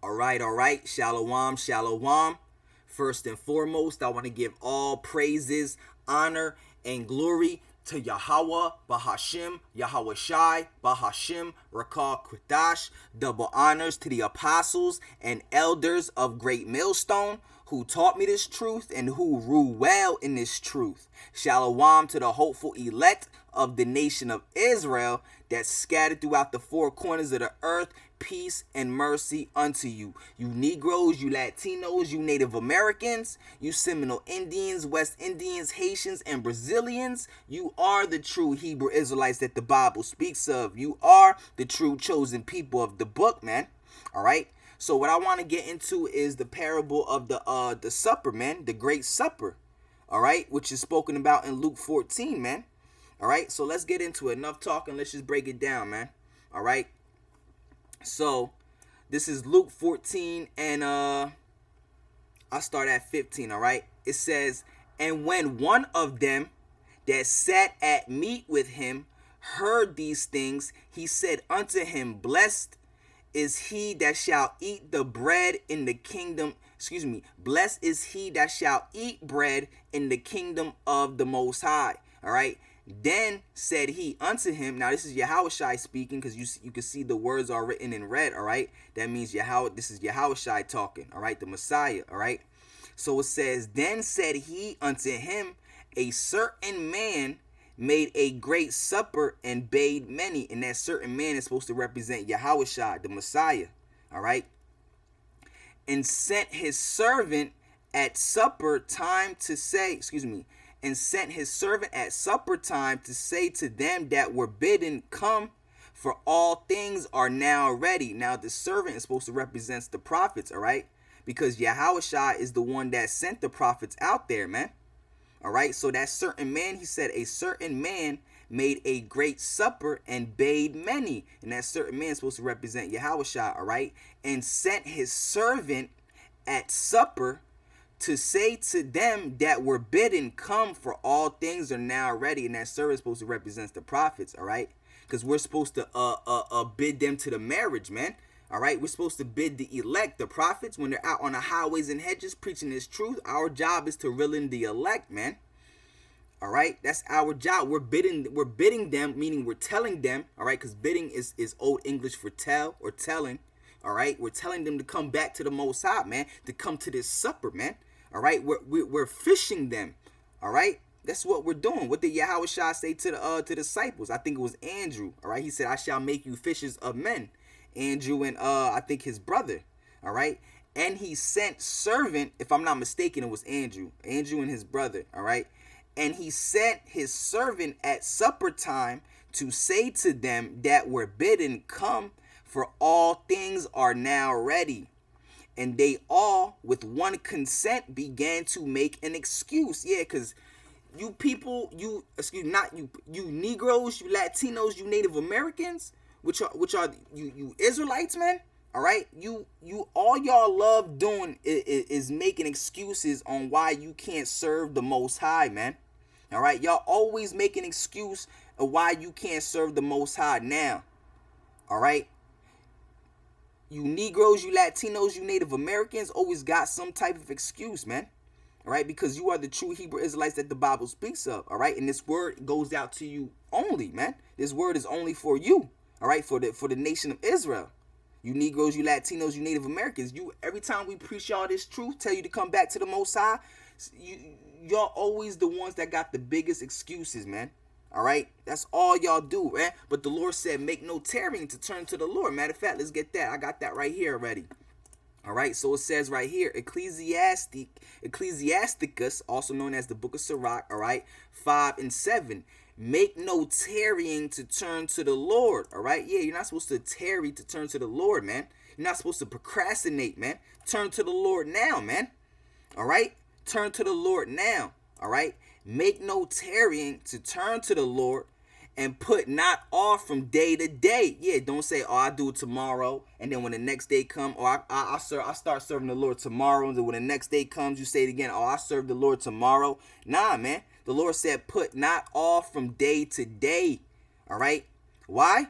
All right. Shalom, shalom. First and foremost, I want to give all praises, honor, and glory to Yahweh, Bahashim, Yahweh Shai, Bahashim, Rakah Kwadash. Double honors to the apostles and elders of Great Millstone who taught me this truth and who rule well in this truth. Shalom to the hopeful elect of the nation of Israel that's scattered throughout the four corners of the earth. Peace and mercy unto you. You Negroes, you Latinos, you Native Americans, you Seminole Indians, West Indians, Haitians, and Brazilians. You are the true Hebrew Israelites that the Bible speaks of. You are the true chosen people of the book, man. All right. So what I want to get into is the parable of the supper, man, the great supper. All right, which is spoken about in Luke 14, man. All right. So let's get into it. Enough talking. Let's just break it down, man. All right. So this is Luke 14 and I'll start at 15, all right? It says, "And when one of them that sat at meat with him heard these things, he said unto him, Blessed is he that shall eat the bread in the kingdom, blessed is he that shall eat bread in the kingdom of the Most High." All right. Then said he unto him, now this is Yahushai speaking, because you can see the words are written in red, all right? That means this is Yahushai talking, all right? The Messiah, all right? So it says, then said he unto him, a certain man made a great supper and bade many. And that certain man is supposed to represent Yahushai, the Messiah, all right? And sent his servant at supper time to say, and sent his servant at supper time to say to them that were bidden, Come, for all things are now ready. Now the servant is supposed to represent the prophets, all right? Because Yahushua is the one that sent the prophets out there, man. All right, so that certain man, he said, a certain man made a great supper and bade many. And that certain man is supposed to represent Yahushua, all right? And sent his servant at supper to say to them that were bidden, Come, for all things are now ready. And that servant is supposed to represent the prophets, all right? Because we're supposed to bid them to the marriage, man. All right, we're supposed to bid the elect, the prophets, when they're out on the highways and hedges preaching this truth. Our job is to reel in the elect, man. All right, that's our job. We're bidding them, meaning we're telling them, all right, because bidding is old English for tell or telling. All right, we're telling them to come back to the Most High, man, to come to this supper, man. All right, we're fishing them. All right, that's what we're doing. What did Yahushua say to the disciples? I think it was Andrew. All right, he said, I shall make you fishers of men. Andrew and I think his brother. All right, and he sent servant, if I'm not mistaken, it was Andrew and his brother. All right, and he sent his servant at supper time to say to them that were bidden, Come, for all things are now ready. And they all, with one consent, began to make an excuse. Yeah, because you people, you Negroes, you Latinos, you Native Americans, which are you Israelites, man. All right, you all y'all love doing is making excuses on why you can't serve the Most High, man. All right, y'all always make an excuse of why you can't serve the Most High now. All right. You Negroes, you Latinos, you Native Americans always got some type of excuse, man. All right, because you are the true Hebrew Israelites that the Bible speaks of. All right, and this word goes out to you only, man. This word is only for you. All right, for the nation of Israel. You Negroes, you Latinos, you Native Americans. Every time we preach y'all this truth, tell you to come back to the Most High, y'all always the ones that got the biggest excuses, man. All right, that's all y'all do, man. But the Lord said, make no tarrying to turn to the Lord. Matter of fact, let's get that. I got that right here already. All right, so it says right here, Ecclesiasticus, also known as the Book of Sirach, all right, 5 and 7. Make no tarrying to turn to the Lord, all right? Yeah, you're not supposed to tarry to turn to the Lord, man. You're not supposed to procrastinate, man. Turn to the Lord now, man. All right? Turn to the Lord now, all right? Make no tarrying to turn to the Lord, and put not off from day to day. Yeah, don't say, oh, I'll do it tomorrow, and then when the next day comes, or I start serving the Lord tomorrow, and then when the next day comes, you say it again, oh, I serve the Lord tomorrow. Nah, man. The Lord said, put not off from day to day. All right? Why?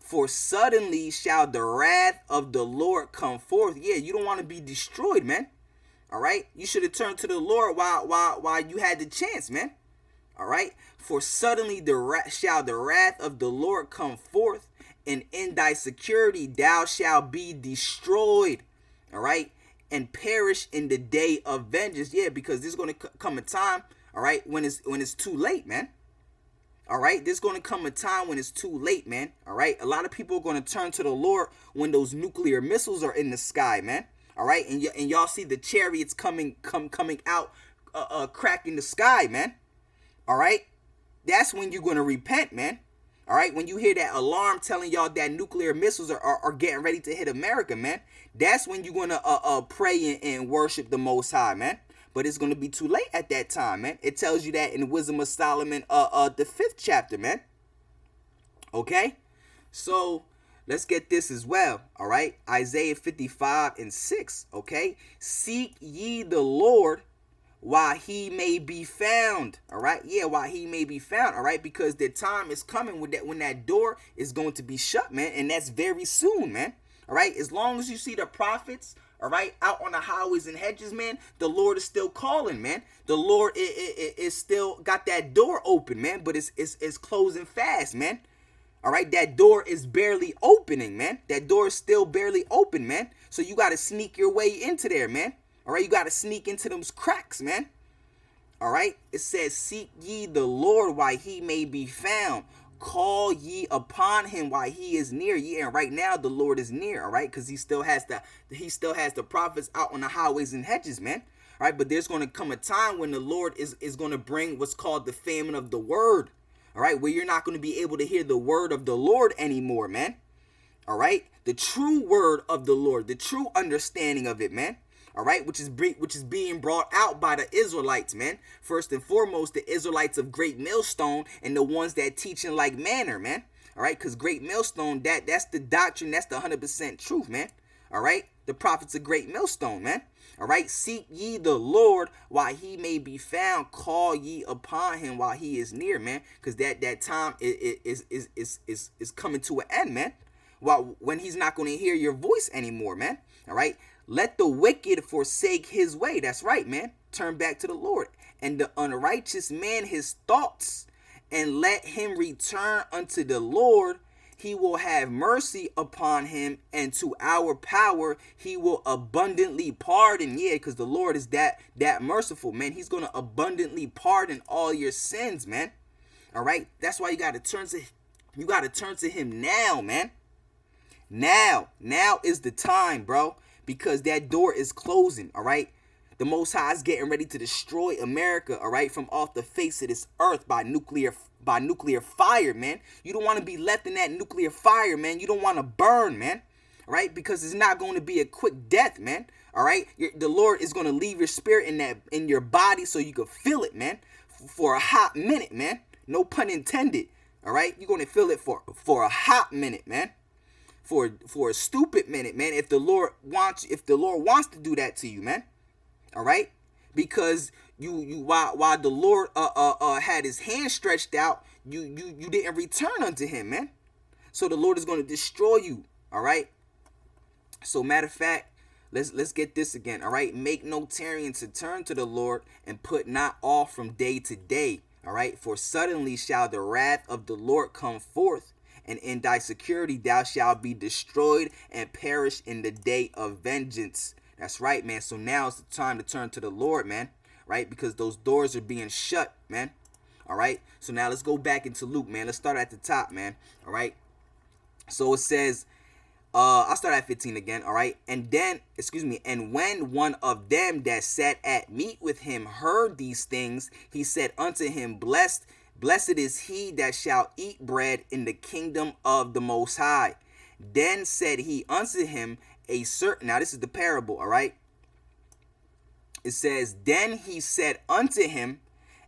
For suddenly shall the wrath of the Lord come forth. Yeah, you don't want to be destroyed, man. All right, you should have turned to the Lord while you had the chance, man. All right, for suddenly shall the wrath of the Lord come forth, and in thy security thou shalt be destroyed. All right, and perish in the day of vengeance. Yeah, because there's going to come a time, all right, when it's too late, man. All right, there's going to come a time when it's too late, man. All right, a lot of people are going to turn to the Lord when those nuclear missiles are in the sky, man. All right, and y'all see the chariots coming out, cracking the sky, man. All right, that's when you're going to repent, man. All right, when you hear that alarm telling y'all that nuclear missiles are getting ready to hit America, man, that's when you're going to pray and worship the Most High, man. But it's going to be too late at that time, man. It tells you that in Wisdom of Solomon, the 5th chapter, man. Okay, so let's get this as well. All right, Isaiah 55:6. Okay, seek ye the Lord while he may be found. All right, yeah, while he may be found. All right, because the time is coming when that door is going to be shut, man, and that's very soon, man. All right, as long as you see the prophets, all right, out on the highways and hedges, man, the Lord is still calling, man. The Lord is still got that door open, man, but it's closing fast, man. All right, that door is barely opening, man. That door is still barely open, man. So you got to sneak your way into there, man. All right, you got to sneak into those cracks, man. All right, it says, seek ye the Lord while he may be found. Call ye upon him while he is near. Yeah, and right now the Lord is near, all right, because he still has the prophets out on the highways and hedges, man. All right, but there's going to come a time when the Lord is going to bring what's called the famine of the word, all right, where you're not going to be able to hear the word of the Lord anymore, man. All right, the true word of the Lord, the true understanding of it, man. All right, which is being brought out by the Israelites, man. First and foremost, the Israelites of Great Millstone and the ones that teach in like manner, man. All right, because Great Millstone, that's the doctrine, that's the 100% truth, man. All right, the prophets of Great Millstone, man. All right, seek ye the Lord while he may be found. Call ye upon him while he is near, man. Because that time is coming to an end, man. When he's not going to hear your voice anymore, man. All right. Let the wicked forsake his way. That's right, man. Turn back to the Lord. And the unrighteous man his thoughts. And let him return unto the Lord. He will have mercy upon him. And to our power he will abundantly pardon. Yeah, because the Lord is that merciful, man. He's going to abundantly pardon all your sins, man. All right. That's why you got to turn to him now, man. Now is the time, bro. Because that door is closing, all right? The Most High is getting ready to destroy America, all right, from off the face of this earth by nuclear fire, man. You don't want to be left in that nuclear fire, man. You don't want to burn, man, all right? Because it's not going to be a quick death, man, all right? The Lord is going to leave your spirit in your body so you can feel it, man, for a hot minute, man. No pun intended, all right? You're going to feel it for a hot minute, man. For a stupid minute, man. If the Lord wants to do that to you, man. All right? Because while the Lord had his hand stretched out, you didn't return unto him, man. So the Lord is going to destroy you. All right? So matter of fact, let's get this again. All right? Make no tarrying to turn to the Lord, and put not off from day to day. All right? For suddenly shall the wrath of the Lord come forth, and in thy security thou shalt be destroyed and perish in the day of vengeance. That's right, man. So now is the time to turn to the Lord, man. Right? Because those doors are being shut, man. All right? So now let's go back into Luke, man. Let's start at the top, man. All right? So it says, I'll start at 15 again, all right? And when one of them that sat at meat with him heard these things, he said unto him, Blessed is he that shall eat bread in the kingdom of the Most High. Then said he unto him now this is the parable, all right? It says, then he said unto him,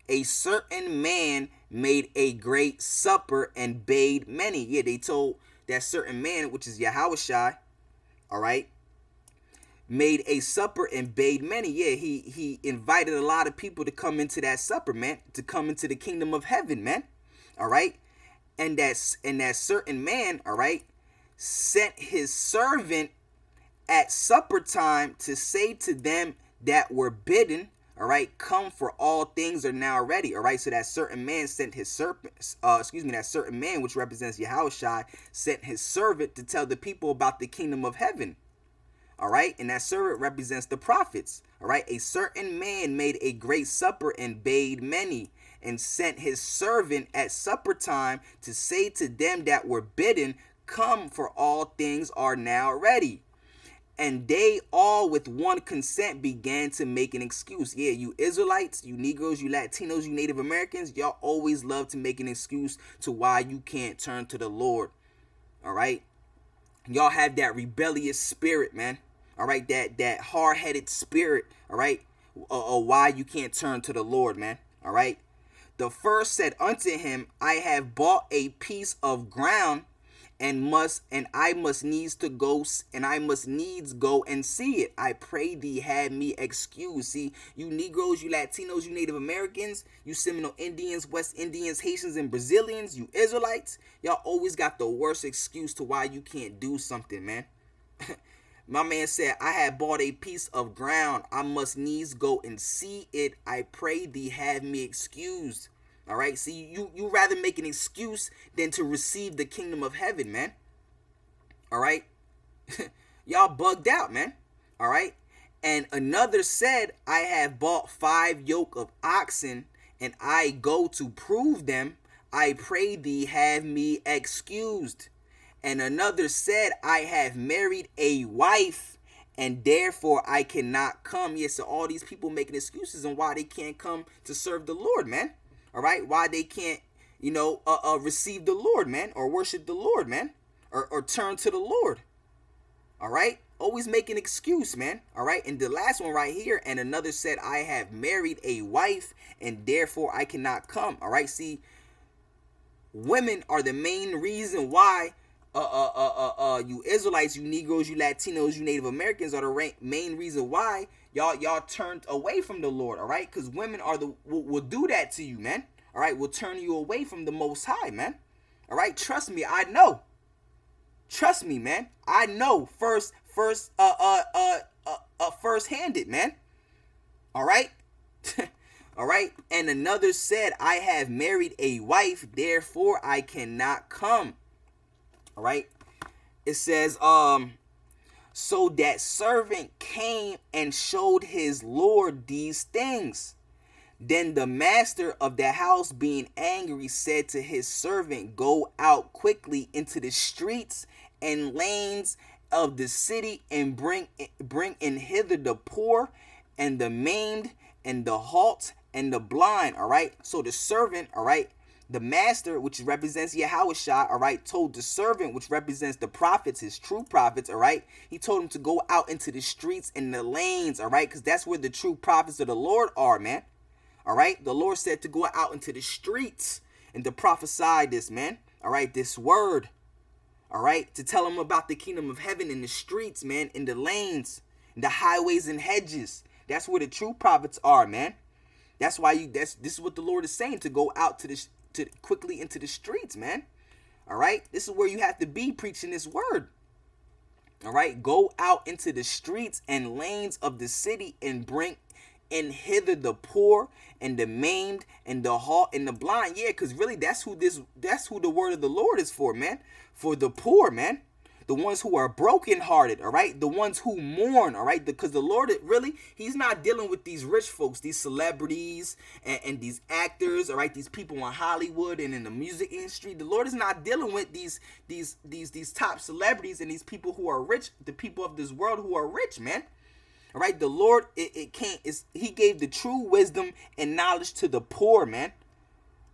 a certain man made a great supper and bade many. Yeah, they told that certain man, which is Yahushua, all right, made a supper and bade many. Yeah, he invited a lot of people to come into that supper, man, to come into the kingdom of heaven, man. All right. And that certain man, all right, sent his servant at supper time to say to them that were bidden, all right, come, for all things are now ready. All right, so that certain man sent his servant, that certain man, which represents Yahushua, sent his servant to tell the people about the kingdom of heaven. All right, and that servant represents the prophets. All right, a certain man made a great supper and bade many, and sent his servant at supper time to say to them that were bidden, come, for all things are now ready. And they all with one consent began to make an excuse. Yeah, you Israelites, you Negroes, you Latinos, you Native Americans, y'all always love to make an excuse to why you can't turn to the Lord. All right, y'all have that rebellious spirit, man. All right, that hard-headed spirit. All right, why you can't turn to the Lord, man. All right. The first said unto him, I have bought a piece of ground, and I must needs go and see it. I pray thee have me excused. See, you Negroes, you Latinos, you Native Americans, you Seminole Indians, West Indians, Haitians, and Brazilians, you Israelites, y'all always got the worst excuse to why you can't do something, man. My man said, I had bought a piece of ground. I must needs go and see it. I pray thee have me excused. All right. See, you rather make an excuse than to receive the kingdom of heaven, man. All right. Y'all bugged out, man. All right. And another said, I have bought 5 yoke of oxen, and I go to prove them. I pray thee have me excused. And another said, I have married a wife, and therefore I cannot come. Yes, so all these people making excuses on why they can't come to serve the Lord, man. All right, why they can't, receive the Lord, man, or worship the Lord, man, or turn to the Lord. All right, always make an excuse, man. All right, and the last one right here, and another said, I have married a wife, and therefore I cannot come. All right, see, women are the main reason why. You Israelites, you Negroes, you Latinos, you Native Americans are the main reason why y'all turned away from the Lord. All right, because women are will do that to you, man. All right, will turn you away from the Most High, man. All right, trust me, I know. Trust me, man. I know first-handed, man. All right. All right, and another said, I have married a wife, therefore I cannot come. All right, it says, so that servant came and showed his Lord these things. Then the master of the house, being angry, said to his servant, go out quickly into the streets and lanes of the city, and bring in hither the poor and the maimed and the halt and the blind. All right, so the servant, all right, the master, which represents Yahushua, all right, told the servant, which represents the prophets, his true prophets, all right, he told him to go out into the streets and the lanes, all right, because that's where the true prophets of the Lord are, man. All right, the Lord said to go out into the streets and to prophesy this, man, all right, this word, all right, to tell them about the kingdom of heaven in the streets, man, in the lanes, in the highways and hedges. That's where the true prophets are, man. That's why this is what the Lord is saying, to go out quickly into the streets, man. All right, this is where you have to be preaching this word. All right, go out into the streets and lanes of the city and bring in hither the poor and the maimed and the halt and the blind. Yeah, because really that's who the word of the Lord is for, man. For the poor, man. The ones who are brokenhearted, all right? The ones who mourn, all right? Because the Lord, he's not dealing with these rich folks, these celebrities and these actors, all right? These people in Hollywood and in the music industry. The Lord is not dealing with these top celebrities and these people who are rich, the people of this world who are rich, man. All right? The Lord, he gave the true wisdom and knowledge to the poor, man.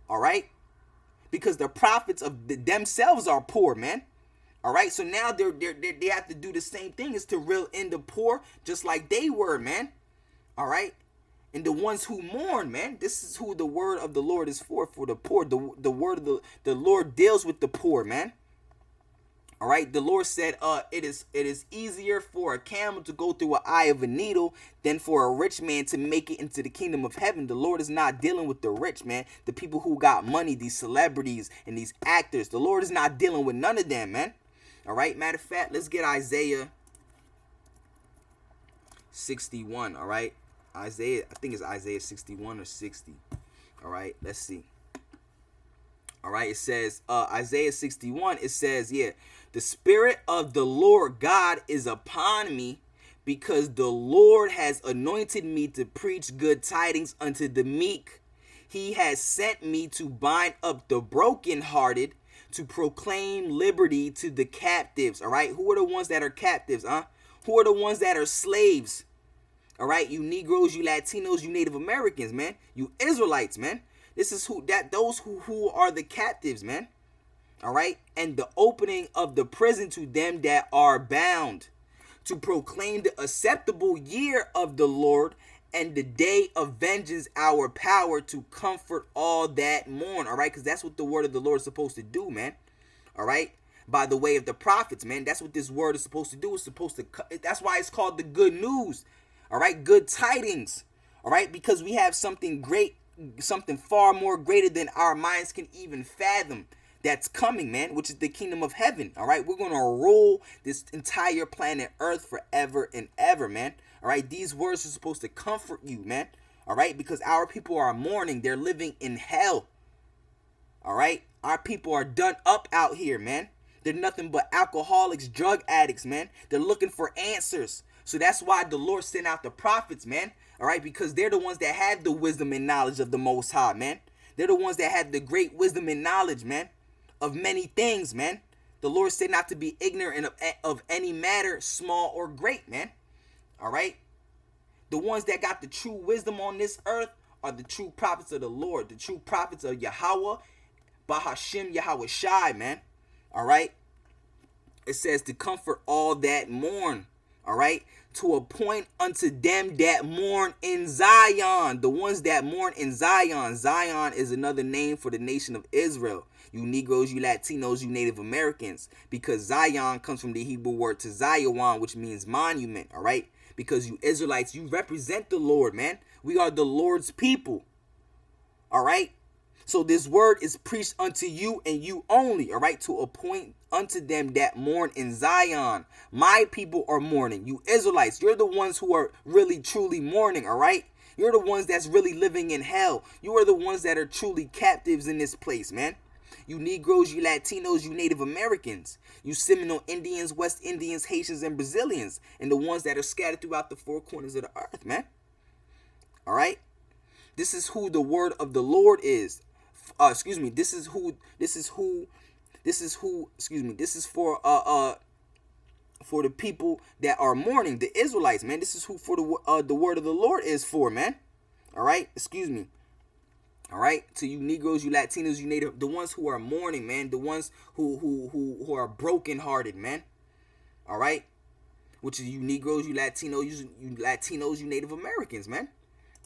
All right? Because the prophets of themselves are poor, man. All right, so now they have to do the same thing, is to reel in the poor just like they were, man. All right, and the ones who mourn, man. This is who the word of the Lord is for the poor. The word of the Lord deals with the poor, man. All right, the Lord said, it is easier for a camel to go through an eye of a needle than for a rich man to make it into the kingdom of heaven. The Lord is not dealing with the rich, man. The people who got money, these celebrities and these actors. The Lord is not dealing with none of them, man. All right, matter of fact, let's get Isaiah 61. All right, Isaiah, I think it's Isaiah 61 or 60. All right, let's see. All right, it says, Isaiah 61, it says, yeah, the Spirit of the Lord God is upon me, because the Lord has anointed me to preach good tidings unto the meek. He has sent me to bind up the brokenhearted, to proclaim liberty to the captives. All right, who are the ones that are captives, huh? Who are the ones that are slaves? All right, you Negroes, you Latinos, you Native Americans, man. You Israelites, man. This is those who are the captives, man. All right, and the opening of the prison to them that are bound, to proclaim the acceptable year of the Lord and the day of vengeance, our power, to comfort all that mourn. All right, because that's what the word of the Lord is supposed to do, man. All right, by the way of the prophets, man. That's what this word is supposed to do. It's supposed to. That's why it's called the good news. All right, good tidings. All right, because we have something great, something far more greater than our minds can even fathom that's coming, man, which is the kingdom of heaven. All right, we're gonna rule this entire planet Earth forever and ever, man. All right, these words are supposed to comfort you, man. All right, because our people are mourning, they're living in hell. All right, our people are done up out here, man. They're nothing but alcoholics, drug addicts, man. They're looking for answers. So that's why the Lord sent out the prophets, man. All right, because they're the ones that have the wisdom and knowledge of the Most High, man. They're the ones that have the great wisdom and knowledge, man, of many things, man. The Lord said not to be ignorant of any matter, small or great, man. All right. The ones that got the true wisdom on this earth are the true prophets of the Lord, the true prophets of Yahweh, Bahashim Yahweh Shai, man. All right. It says to comfort all that mourn. All right, to appoint unto them that mourn in Zion. The ones that mourn in Zion. Zion is another name for the nation of Israel. You Negroes, you Latinos, you Native Americans. Because Zion comes from the Hebrew word to Zion, which means monument. All right, because you Israelites, you represent the Lord, man. We are the Lord's people. All right. So this word is preached unto you and you only, all right, to appoint unto them that mourn in Zion. My people are mourning. You Israelites, you're the ones who are really, truly mourning, all right? You're the ones that's really living in hell. You are the ones that are truly captives in this place, man. You Negroes, you Latinos, you Native Americans, you Seminole Indians, West Indians, Haitians, and Brazilians, and the ones that are scattered throughout the four corners of the earth, man. All right? This is who the word of the Lord is. This is for the people that are mourning, the Israelites, man. This is who for the word of the Lord is for, man. All right, all right, to you Negroes, you Latinos, you Native, the ones who are mourning, man, the ones who are brokenhearted, man. All right, which is you Negroes, you Latinos, you Native Americans, man.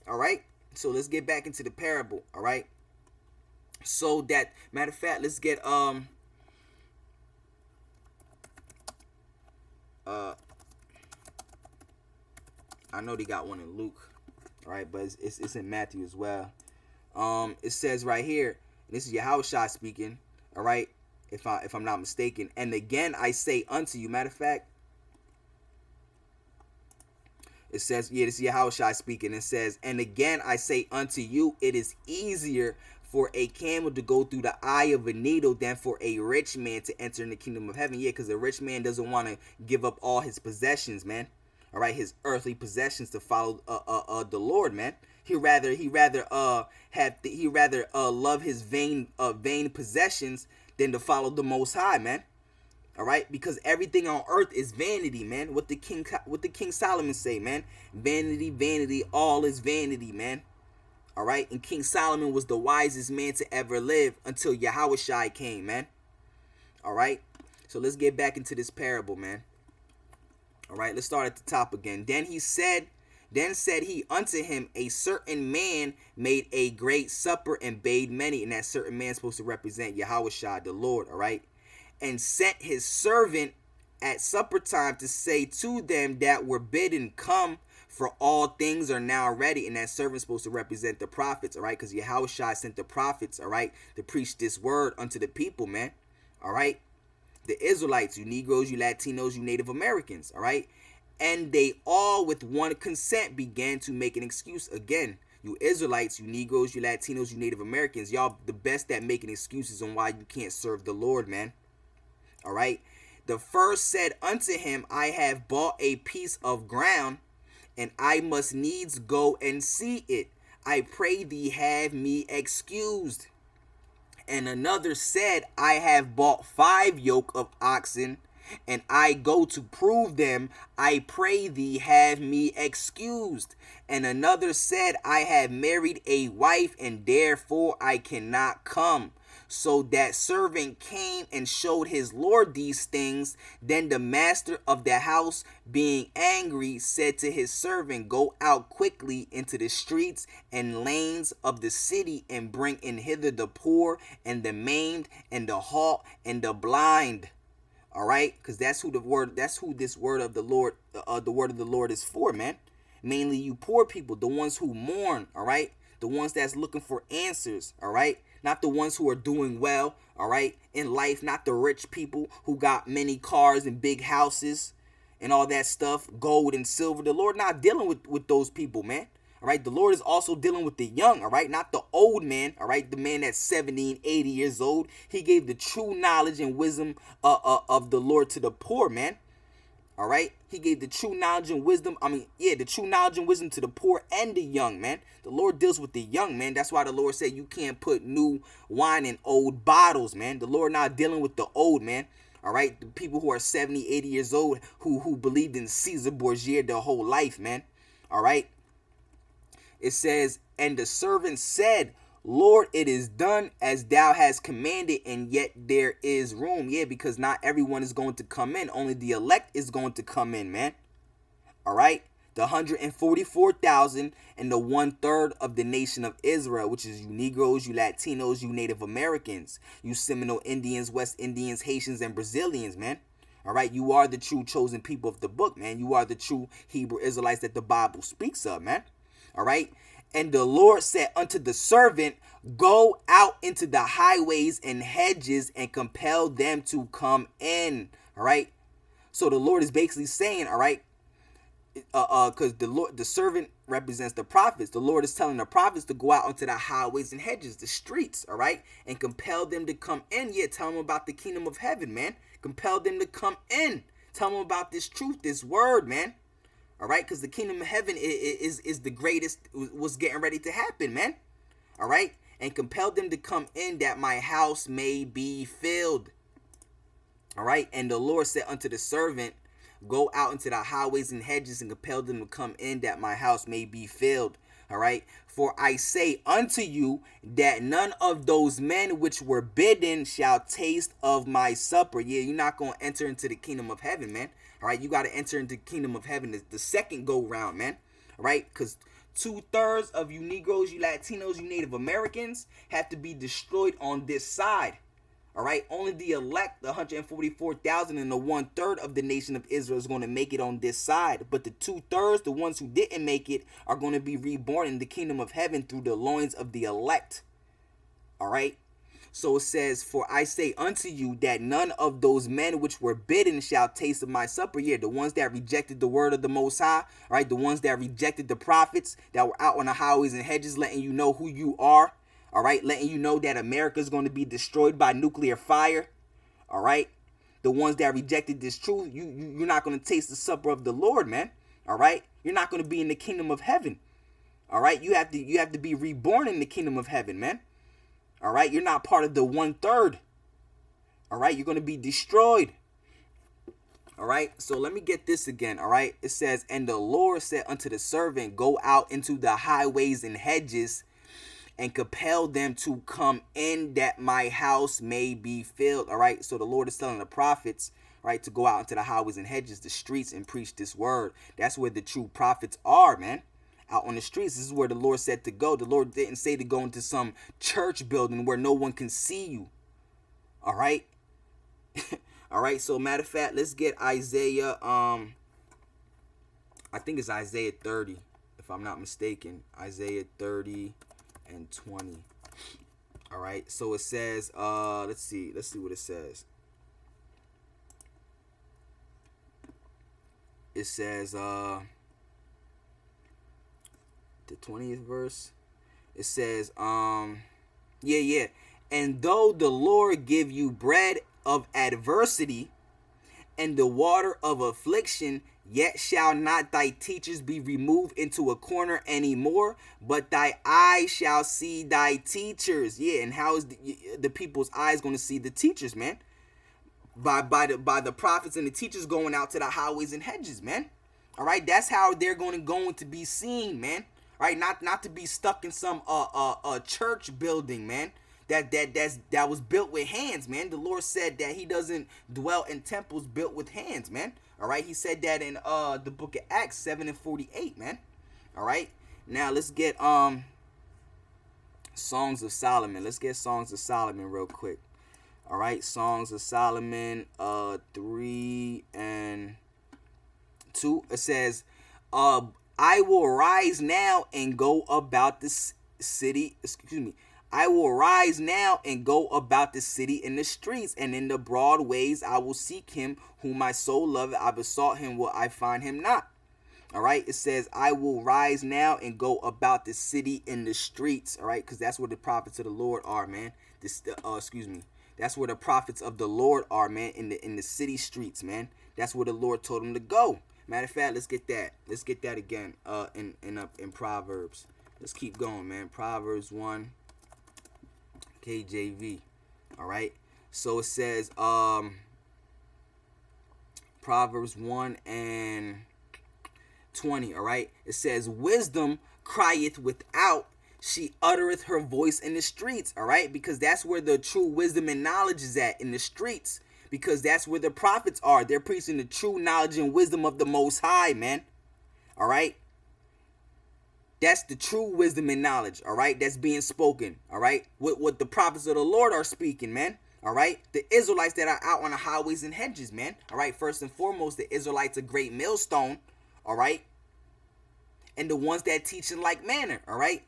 All right, so let's get back into the parable. All right. So that, matter of fact, let's get I know they got one in Luke, all right, but it's in Matthew as well. It says right here, and this is Yahushua speaking, all right, if I'm not mistaken. And again I say unto you, matter of fact, it says, yeah, this is Yahushua speaking. It says, and again I say unto you, it is easier for a camel to go through the eye of a needle than for a rich man to enter in the kingdom of heaven. Yeah, because a rich man doesn't want to give up all his possessions, man. All right, his earthly possessions to follow the Lord, man. He rather love his vain possessions than to follow the Most High, man. All right, because everything on earth is vanity, man. What the King Solomon say, man? Vanity, vanity, all is vanity, man. All right, and King Solomon was the wisest man to ever live until Yahushua came, man. All right, so let's get back into this parable, man. All right, let's start at the top again. Then said he unto him, a certain man made a great supper and bade many. And that certain man is supposed to represent Yahushua, the Lord, all right? and sent his servant at supper time to say to them that were bidden, come, for all things are now ready. And that servant's supposed to represent the prophets, all right? Because Yahushua sent the prophets, all right, to preach this word unto the people, man, all right? The Israelites, you Negroes, you Latinos, you Native Americans, all right? And they all with one consent began to make an excuse. Again, you Israelites, you Negroes, you Latinos, you Native Americans, y'all the best at making excuses on why you can't serve the Lord, man. All right? The first said unto him, I have bought a piece of ground, and I must needs go and see it. I pray thee have me excused. And another said, I have bought 5 yoke of oxen, and I go to prove them. I pray thee have me excused. And another said, I have married a wife, and therefore I cannot come. So that servant came and showed his lord these things. Then the master of the house, being angry, said to his servant, go out quickly into the streets and lanes of the city, and bring in hither the poor and the maimed and the halt and the blind. All right, because that's who this word of the Lord, the word of the Lord is for, man. Mainly you poor people, the ones who mourn, all right, the ones that's looking for answers, all right. Not the ones who are doing well, all right, in life. Not the rich people who got many cars and big houses and all that stuff, gold and silver. The Lord not dealing with those people, man. All right, the Lord is also dealing with the young, all right, not the old man, all right, the man that's 70 and 80 years old. He gave the true knowledge and wisdom of the Lord to the poor, man. All right, he gave the true knowledge and wisdom. The true knowledge and wisdom to the poor and the young, man. The Lord deals with the young, man. That's why the Lord said you can't put new wine in old bottles, man. The Lord not dealing with the old, man. All right, the people who are 70, 80 years old who believed in Caesar Borgia their whole life, man. All right. It says, and the servant said, Lord, it is done as thou hast commanded, and yet there is room. Yeah, because not everyone is going to come in. Only the elect is going to come in, man. All right. The 144,000 and the 1/3 of the nation of Israel, which is you Negroes, you Latinos, you Native Americans, you Seminole Indians, West Indians, Haitians, and Brazilians, man. All right. You are the true chosen people of the book, man. You are the true Hebrew Israelites that the Bible speaks of, man. All right. And the Lord said unto the servant, go out into the highways and hedges and compel them to come in. All right. So the Lord is basically saying, all right, because the servant represents the prophets. The Lord is telling the prophets to go out onto the highways and hedges, the streets, all right, and compel them to come in. Yeah, tell them about the kingdom of heaven, man. Compel them to come in. Tell them about this truth, this word, man. All right, because the kingdom of heaven is the greatest, what's getting ready to happen, man. All right, and compel them to come in that my house may be filled. All right, and the Lord said unto the servant, go out into the highways and hedges and compel them to come in that my house may be filled. All right, for I say unto you that none of those men which were bidden shall taste of my supper. Yeah, you're not going to enter into the kingdom of heaven, man. All right, you got to enter into the kingdom of heaven the second go round, man. All right, because 2/3 of you Negroes, you Latinos, you Native Americans have to be destroyed on this side. All right, only the elect, the 144,000 and the 1/3 of the nation of Israel is going to make it on this side. But the 2/3, the ones who didn't make it, are going to be reborn in the kingdom of heaven through the loins of the elect. All right. So it says, for I say unto you that none of those men which were bidden shall taste of my supper. Yeah, the ones that rejected the word of the Most High, right? The ones that rejected the prophets that were out on the highways and hedges, letting you know who you are. All right, letting you know that America is going to be destroyed by nuclear fire. All right, the ones that rejected this truth, you're not going to taste the supper of the Lord, man. All right, you're not going to be in the kingdom of heaven. All right, you have to be reborn in the kingdom of heaven, man. All right, you're not part of the 1/3. All right, you're going to be destroyed. All right, so let me get this again. All right, it says, and the Lord said unto the servant, go out into the highways and hedges and compel them to come in that my house may be filled. All right, so the Lord is telling the prophets, right, to go out into the highways and hedges, the streets, and preach this word. That's where the true prophets are, man. Out on the streets. This is where the Lord said to go. The Lord didn't say to go into some church building where no one can see you. All right. All right, so matter of fact, let's get Isaiah. I think it's Isaiah 30, if I'm not mistaken. Isaiah 30 and 20. All right, so it says, let's see what it says. It says, the 20th verse. It says, yeah. And though the Lord give you bread of adversity and the water of affliction, yet shall not thy teachers be removed into a corner anymore, but thy eyes shall see thy teachers. Yeah, and how is the people's eyes going to see the teachers, man? By the prophets and the teachers going out to the highways and hedges, man. All right, that's how they're going to be seen, man. All right, not to be stuck in some church building, man. That was built with hands, man. The Lord said that He doesn't dwell in temples built with hands, man. All right, He said that in the book of Acts 7:48, man. All right, now let's get Songs of Solomon. Let's get Songs of Solomon real quick. All right, Songs of Solomon 3 and 2. It says, I will rise now and go about this city. Excuse me. I will rise now and go about the city in the streets, and in the broad ways I will seek him whom my soul loveth. I besought him, will I find him not? All right, it says, I will rise now and go about the city in the streets. All right, because that's where the prophets of the Lord are, man. That's where the prophets of the Lord are, man, in the city streets, man. That's where the Lord told them to go. Matter of fact, let's get that. Let's get that again in Proverbs. Let's keep going, man. Proverbs 1. KJV. All right, so it says Proverbs 1 and 20. All right, it says, wisdom crieth without, she uttereth her voice in the streets. All right, because that's where the true wisdom and knowledge is at, in the streets, because that's where the prophets are. They're preaching the true knowledge and wisdom of the Most High, man. All right, that's the true wisdom and knowledge, all right, that's being spoken, all right, what the prophets of the Lord are speaking, man, all right, the Israelites that are out on the highways and hedges, man, all right, first and foremost, the Israelites, a great millstone, all right, and the ones that teach in like manner, all right.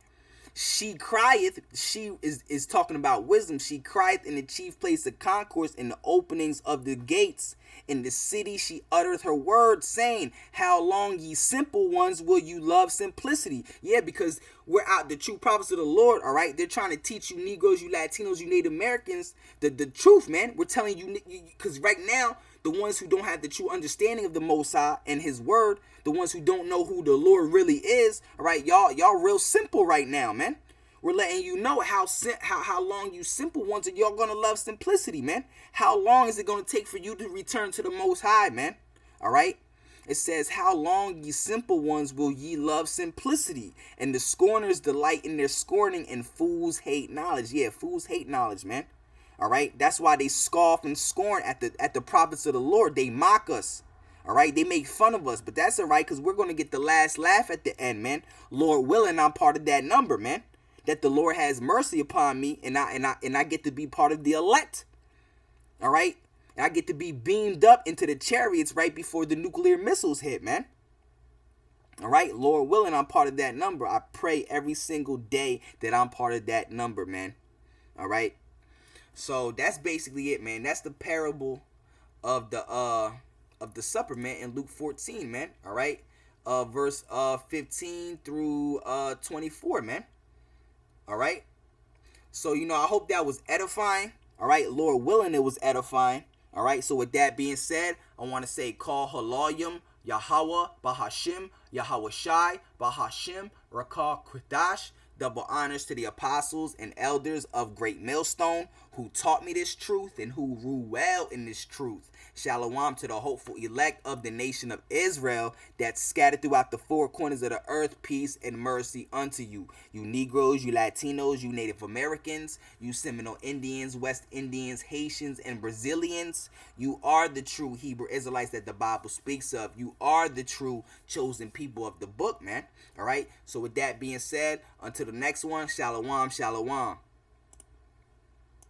She crieth, she is talking about wisdom. She crieth in the chief place of concourse, in the openings of the gates. In the city she uttereth her word, saying, how long, ye simple ones, will you love simplicity? Yeah, because we're out, the true prophets of the Lord, all right? They're trying to teach you Negroes, you Latinos, you Native Americans, the truth, man. We're telling you, because right now, the ones who don't have the true understanding of the Most High and His word, the ones who don't know who the Lord really is, all right, y'all real simple right now, man. We're letting you know how long you simple ones are y'all gonna love simplicity, man. How long is it gonna take for you to return to the Most High, man? All right. It says, how long, ye simple ones, will ye love simplicity? And the scorners delight in their scorning, and fools hate knowledge. Yeah, fools hate knowledge, man. All right. That's why they scoff and scorn at the prophets of the Lord. They mock us. All right, they make fun of us, but that's all right, because we're gonna get the last laugh at the end, man. Lord willing, I'm part of that number, man. That the Lord has mercy upon me, and I get to be part of the elect. All right, and I get to be beamed up into the chariots right before the nuclear missiles hit, man. All right, Lord willing, I'm part of that number. I pray every single day that I'm part of that number, man. All right, so that's basically it, man. That's the parable of the supper, man, in Luke 14, man. All right, verse 15 through 24, man. All right, so I hope that was edifying. All right, Lord willing, it was edifying. All right, so with that being said, I want to say, call Halayim Yahweh Bahashim Yahweh Shai Bahashim Rakah Kradash. Double honors to the apostles and elders of Great Millstone who taught me this truth and who rule well in this truth. Shalom to the hopeful elect of the nation of Israel that's scattered throughout the four corners of the earth. Peace and mercy unto you. You Negroes, you Latinos, you Native Americans, you Seminole Indians, West Indians, Haitians, and Brazilians. You are the true Hebrew Israelites that the Bible speaks of. You are the true chosen people of the book, man. All right. So with that being said, until the next one, shalom, shalom.